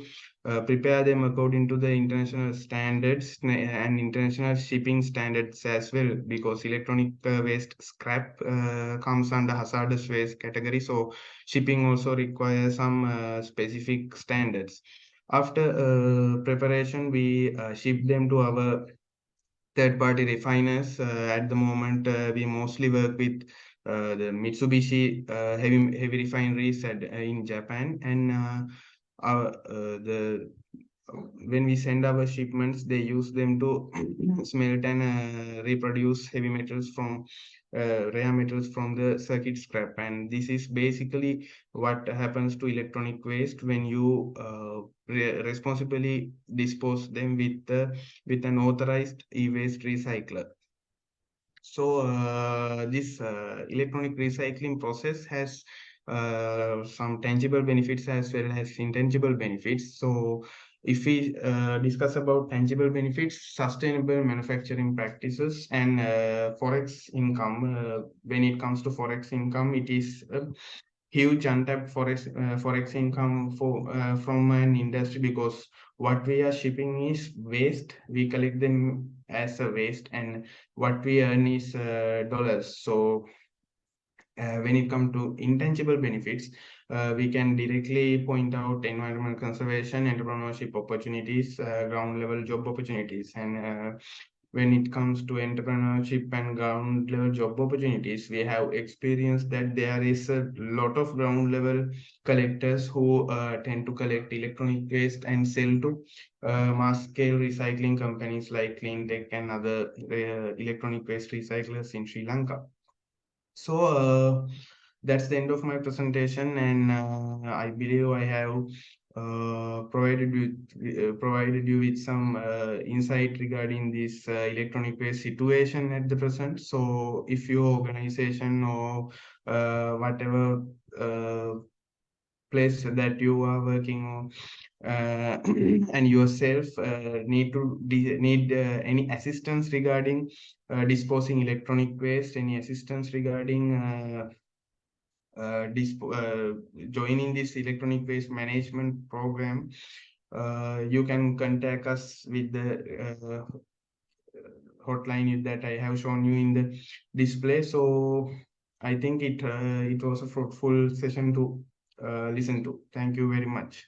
prepare them according to the international standards and international shipping standards as well, because electronic waste scrap comes under hazardous waste category. So shipping also requires some specific standards. After preparation, we ship them to our third-party refiners. At the moment, we mostly work with the Mitsubishi heavy refineries in Japan, and the when we send our shipments, they use them to smelt and reproduce heavy metals from rare metals from the circuit scrap. And this is basically what happens to electronic waste when you responsibly dispose them with an authorized e-waste recycler. So this electronic recycling process has some tangible benefits as well as intangible benefits. So if we discuss about tangible benefits, sustainable manufacturing practices and forex income. When it comes to forex income, it is huge untapped forex income from an industry, because what we are shipping is waste. We collect them as a waste, and what we earn is dollars. So when it comes to intangible benefits, we can directly point out environmental conservation, entrepreneurship opportunities, ground level job opportunities, and when it comes to entrepreneurship and ground level job opportunities, we have experienced that there is a lot of ground level collectors who tend to collect electronic waste and sell to mass scale recycling companies like Clean Tech and other electronic waste recyclers in Sri Lanka. So that's the end of my presentation, and I believe I have provided you with some insight regarding this electronic waste situation at the present. So if your organization or whatever place that you are working on and yourself need any assistance regarding disposing electronic waste, any assistance regarding joining this electronic waste management program, you can contact us with the hotline that I have shown you in the display. So I think it was a fruitful session to listen to. Thank you very much.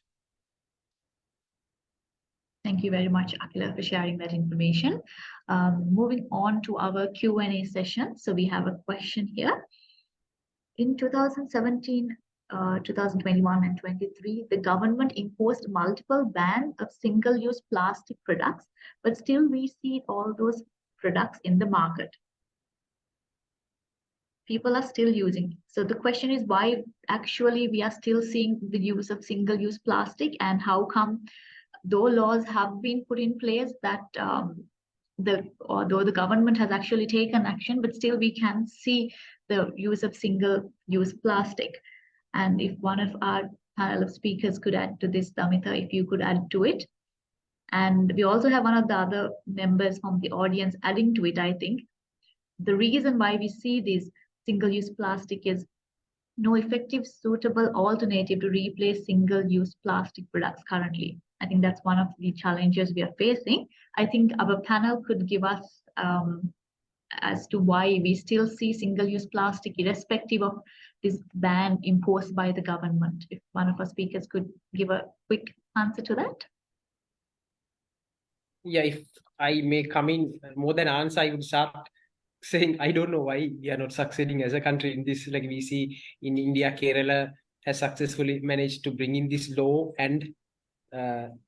Thank you very much, Akila, for sharing that information. Moving on to our Q&A session. So we have a question here. In 2017, 2021 and 23, the government imposed multiple bans of single-use plastic products, but still we see all those products in the market. People are still using. So the question is why actually we are still seeing the use of single-use plastic, and how come, though laws have been put in place that although the government has actually taken action, but still we can see the use of single-use plastic. And if one of our panel of speakers could add to this, Damita, if you could add to it. And we also have one of the other members from the audience adding to it, I think. The reason why we see this single-use plastic is no effective, suitable alternative to replace single-use plastic products currently. I think that's one of the challenges we are facing. I think our panel could give us as to why we still see single-use plastic irrespective of this ban imposed by the government. If one of our speakers could give a quick answer to that. Yeah, if I may come in more than answer, I would start saying I don't know why we are not succeeding as a country in this. Like we see in India, Kerala has successfully managed to bring in this law and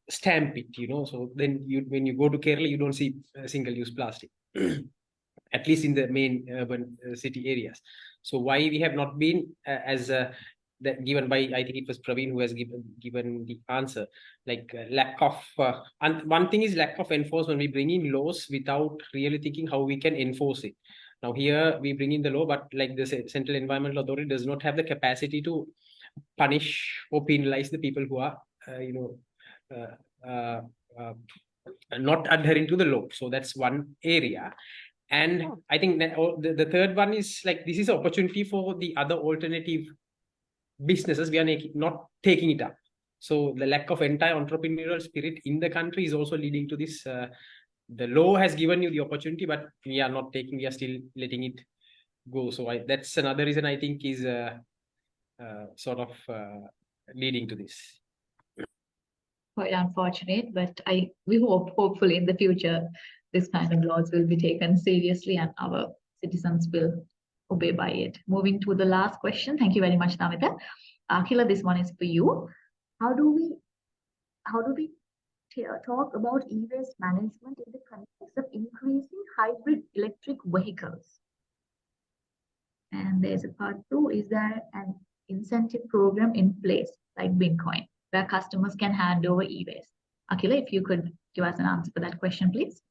stamp it, So then when you go to Kerala, you don't see single-use plastic, at least in the main urban city areas. So why we have not been as that given by, I think it was Praveen who has given the answer, like lack of and one thing is lack of enforcement. We bring in laws without really thinking how we can enforce it. Now here we bring in the law, but like the Central Environmental Authority does not have the capacity to punish or penalize the people who are not adhering to the law. So that's one area. And I think that the third one is like this is an opportunity for the other alternative businesses. We are not taking it up. So the lack of entire entrepreneurial spirit in the country is also leading to this. The law has given you the opportunity, but we are not taking. We are still letting it go. So that's another reason I think is sort of leading to this. Quite unfortunate, but we hope hopefully in the future this kind of laws will be taken seriously and our citizens will obey by it. Moving to the last question. Thank you very much, Namita. Akhila, this one is for you. How do we talk about e-waste management in the context of increasing hybrid electric vehicles? And there's a part two, is there an incentive program in place like Bitcoin where customers can hand over e-waste? Akhila, if you could give us an answer for that question, please.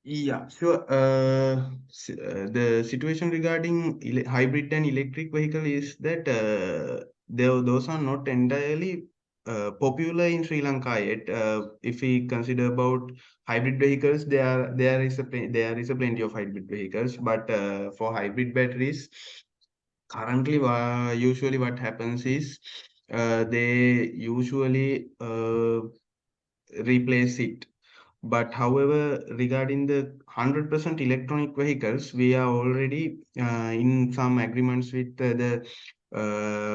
Yeah, sure. The situation regarding hybrid and electric vehicle is that those are not entirely popular in Sri Lanka yet. If we consider about hybrid vehicles, there is a plenty of hybrid vehicles, but for hybrid batteries, currently, usually what happens is they usually replace it. But however, regarding the 100% electronic vehicles, we are already in some agreements with the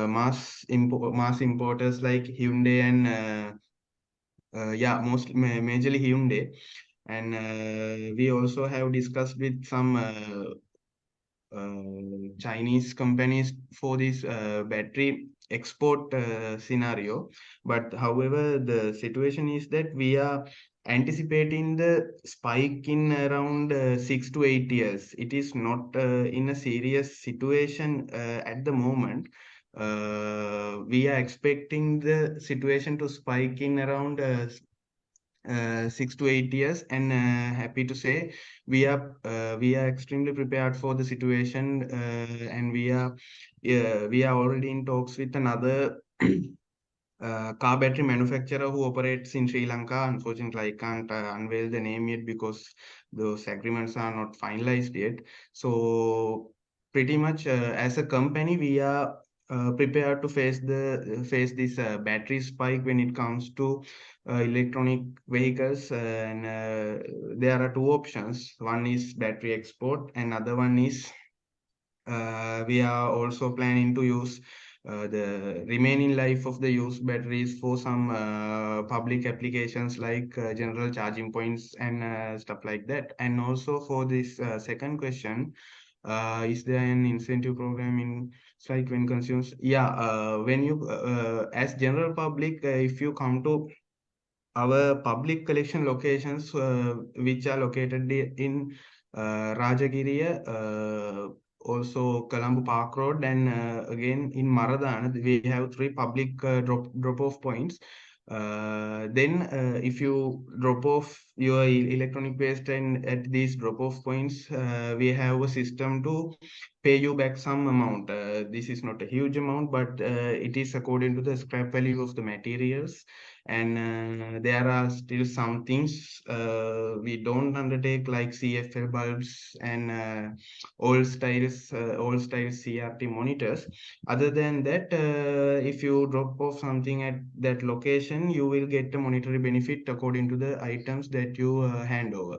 mass importers like Hyundai and majorly Hyundai. And we also have discussed with some Chinese companies for this battery export scenario. But however, the situation is that we are anticipating the spike in around 6 to 8 years. It is not in a serious situation at the moment. We are expecting the situation to spike in around 6 to 8 years, and happy to say we are extremely prepared for the situation, and we are already in talks with another car battery manufacturer who operates in Sri Lanka. Unfortunately, I can't unveil the name yet because those agreements are not finalized yet. So pretty much as a company, we are prepared to face this battery spike when it comes to electronic vehicles, and there are two options. One is battery export, and other one is we are also planning to use the remaining life of the used batteries for some public applications like general charging points and stuff like that. And also for this second question, is there an incentive program in strike when consumers? Yeah, when you as general public, if you come to our public collection locations, which are located in Rajagiriya, also Colombo Park Road, and again in Maradana, we have three public drop-off points. Then if you drop off your electronic waste and at these drop-off points, we have a system to pay you back some amount. This is not a huge amount, but it is according to the scrap value of the materials. And there are still some things we don't undertake like CFL bulbs and all styles CRT monitors. Other than that, if you drop off something at that location, you will get a monetary benefit according to the items that you hand over.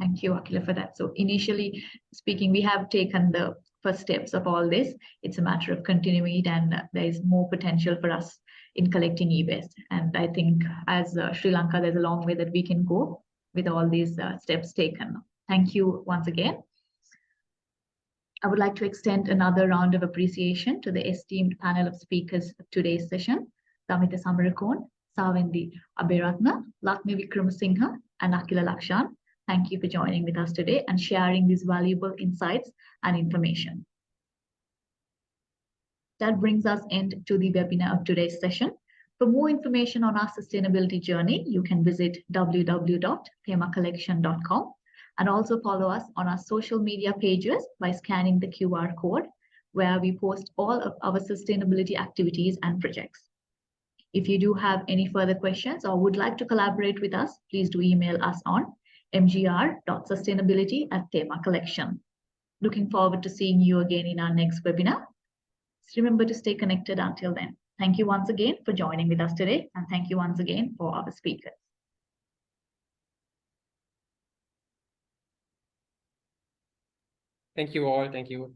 Thank you, Akila, for that. So initially speaking, we have taken the first steps of all this. It's a matter of continuing it, and there is more potential for us in collecting e-waste. And I think as Sri Lanka, there's a long way that we can go with all these steps taken. Thank you once again. I would like to extend another round of appreciation to the esteemed panel of speakers of today's session, Damita Samarakon, Savendi Aberatna, Lakshmi Vikramasinghe, and Akila Lakshan. Thank you for joining with us today and sharing these valuable insights and information. That brings us end to the webinar of today's session. For more information on our sustainability journey, you can visit www.themacollection.com and also follow us on our social media pages by scanning the QR code, where we post all of our sustainability activities and projects. If you do have any further questions or would like to collaborate with us, please do email us on mgr.sustainability@Thema Collection. Looking forward to seeing you again in our next webinar. Remember to stay connected until then. Thank you once again for joining with us today, and thank you once again for our speakers. Thank you all. Thank you.